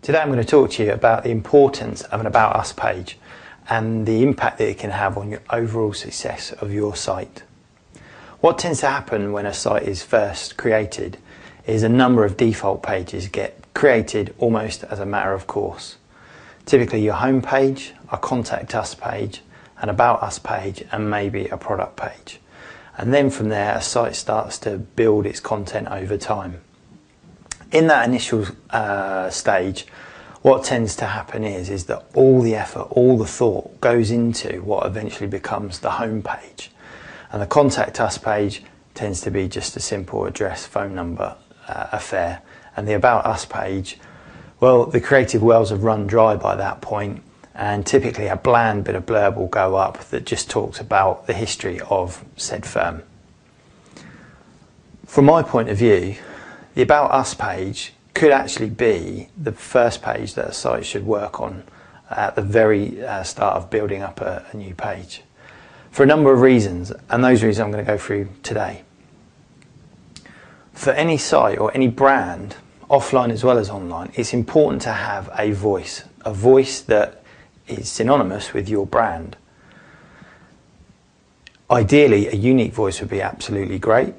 Today I'm going to talk to you about the importance of an About Us page and the impact that it can have on your overall success of your site. What tends to happen when a site is first created is a number of default pages get created almost as a matter of course. Typically your home page, a contact us page, an about us page, and maybe a product page. And then from there a site starts to build its content over time. In that initial stage, what tends to happen is that all the effort, all the thought goes into what eventually becomes the home page. And the contact us page tends to be just a simple address, phone number affair. And the about us page, well, the creative wells have run dry by that point, and typically a bland bit of blurb will go up that just talks about the history of said firm. From my point of view, the About Us page could actually be the first page that a site should work on at the very start of building up a new page, for a number of reasons, and those reasons I'm going to go through today. For any site or any brand, offline as well as online, it's important to have a voice that is synonymous with your brand. Ideally, a unique voice would be absolutely great.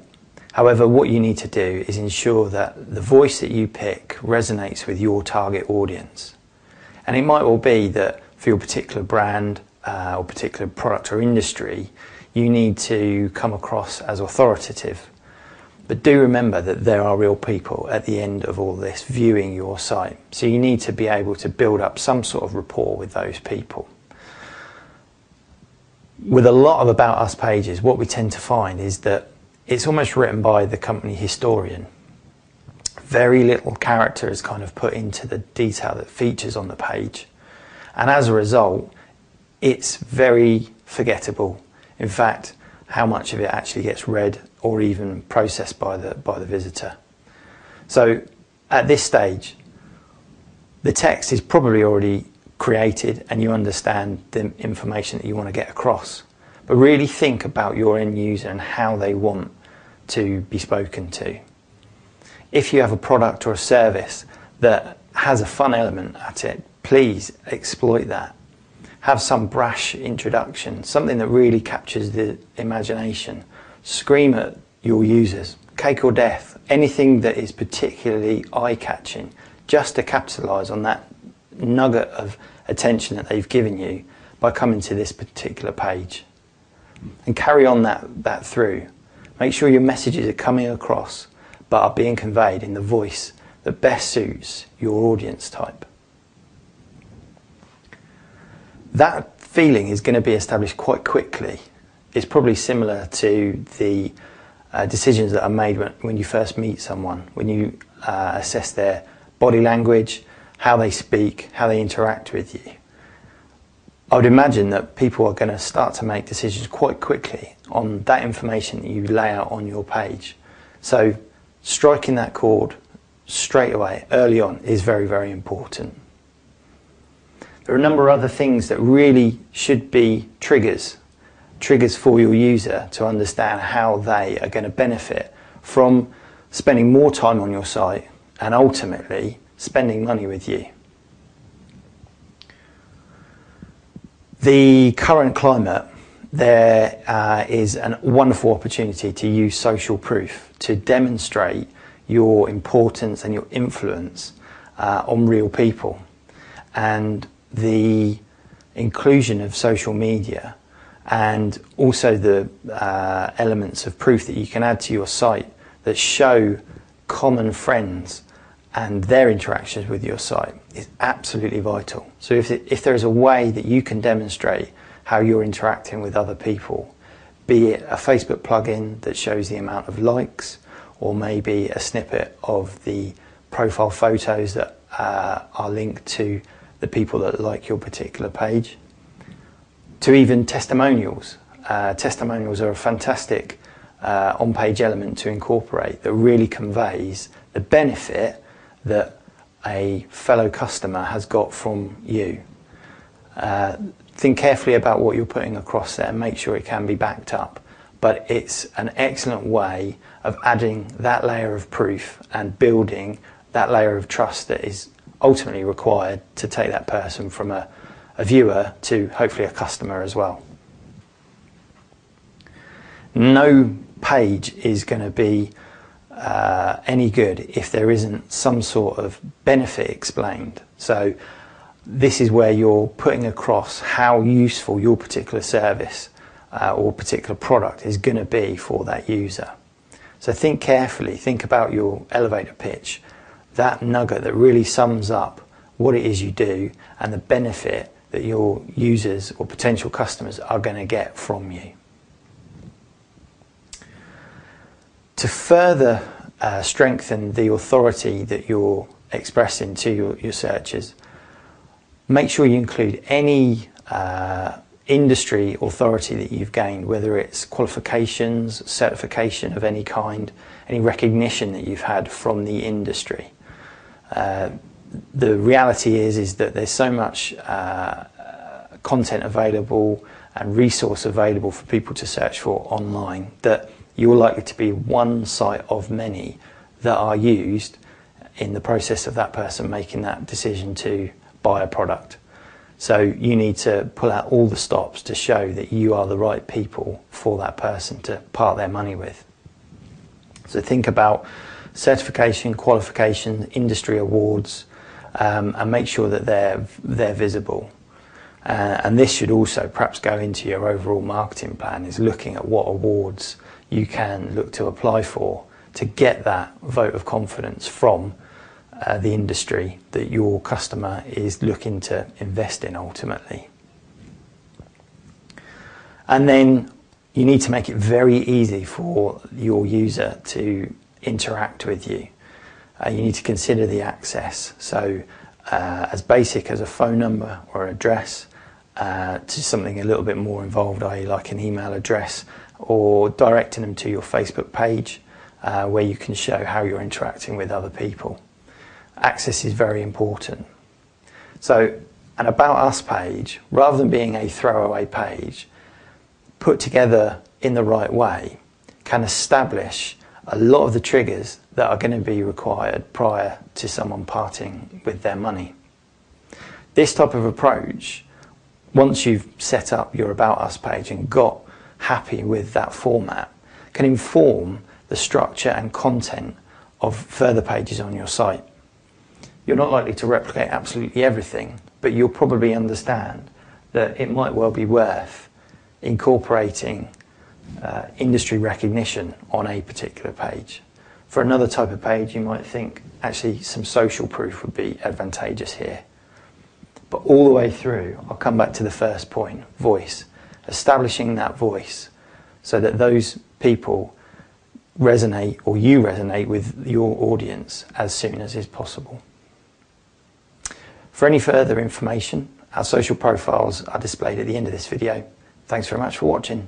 However, what you need to do is ensure that the voice that you pick resonates with your target audience. And it might well be that for your particular brand or particular product or industry, you need to come across as authoritative. But do remember that there are real people at the end of all this viewing your site. So you need to be able to build up some sort of rapport with those people. With a lot of About Us pages, what we tend to find is that it's almost written by the company historian. Very little character is kind of put into the detail that features on the page. And as a result, it's very forgettable. In fact, how much of it actually gets read or even processed by the visitor. So at this stage, the text is probably already created and you understand the information that you want to get across. But really think about your end user and how they want to be spoken to. If you have a product or a service that has a fun element at it, please exploit that. Have some brash introduction, something that really captures the imagination. Scream at your users, cake or death, anything that is particularly eye-catching, just to capitalise on that nugget of attention that they've given you by coming to this particular page. And carry on that through. Make sure your messages are coming across but are being conveyed in the voice that best suits your audience type. That feeling is going to be established quite quickly. It's probably similar to the decisions that are made when you first meet someone, when you assess their body language, how they speak, how they interact with you. I would imagine that people are going to start to make decisions quite quickly on that information that you lay out on your page. So striking that chord straight away, early on, is very, very important. There are a number of other things that really should be triggers for your user to understand how they are going to benefit from spending more time on your site and ultimately spending money with you. The current climate, there is a wonderful opportunity to use social proof to demonstrate your importance and your influence on real people. And the inclusion of social media and also the elements of proof that you can add to your site that show common friends and their interactions with your site is absolutely vital. So if there is a way that you can demonstrate how you're interacting with other people, be it a Facebook plugin that shows the amount of likes, or maybe a snippet of the profile photos that are linked to the people that like your particular page, to even testimonials. Testimonials are a fantastic on-page element to incorporate that really conveys the benefit that a fellow customer has got from you. Think carefully about what you're putting across there and make sure it can be backed up. But it's an excellent way of adding that layer of proof and building that layer of trust that is ultimately required to take that person from a viewer to hopefully a customer as well. No page is going to be any good if there isn't some sort of benefit explained. So this is where you're putting across how useful your particular service or particular product is going to be for that user. So think carefully, think about your elevator pitch, that nugget that really sums up what it is you do and the benefit that your users or potential customers are going to get from you. To further strengthen the authority that you're expressing to your searches, make sure you include any industry authority that you've gained, whether it's qualifications, certification of any kind, any recognition that you've had from the industry. The reality is that there's so much content available and resource available for people to search for online that you're likely to be one site of many that are used in the process of that person making that decision to buy a product. So you need to pull out all the stops to show that you are the right people for that person to part their money with. So think about certification, qualification, industry awards, and make sure that they're visible. And this should also perhaps go into your overall marketing plan, is looking at what awards you can look to apply for to get that vote of confidence from the industry that your customer is looking to invest in ultimately. And then you need to make it very easy for your user to interact with you. You need to consider the access. So as basic as a phone number or an address to something a little bit more involved, i.e. like an email address, or directing them to your Facebook page where you can show how you're interacting with other people. Access is very important. So an About Us page, rather than being a throwaway page, put together in the right way, can establish a lot of the triggers that are going to be required prior to someone parting with their money. This type of approach, once you've set up your About Us page and got happy with that format, can inform the structure and content of further pages on your site. You're not likely to replicate absolutely everything, but you'll probably understand that it might well be worth incorporating industry recognition on a particular page. For another type of page, you might think actually some social proof would be advantageous here. But all the way through, I'll come back to the first point, voice. Establishing that voice so that those people resonate, or you resonate with your audience as soon as is possible. For any further information, our social profiles are displayed at the end of this video. Thanks very much for watching.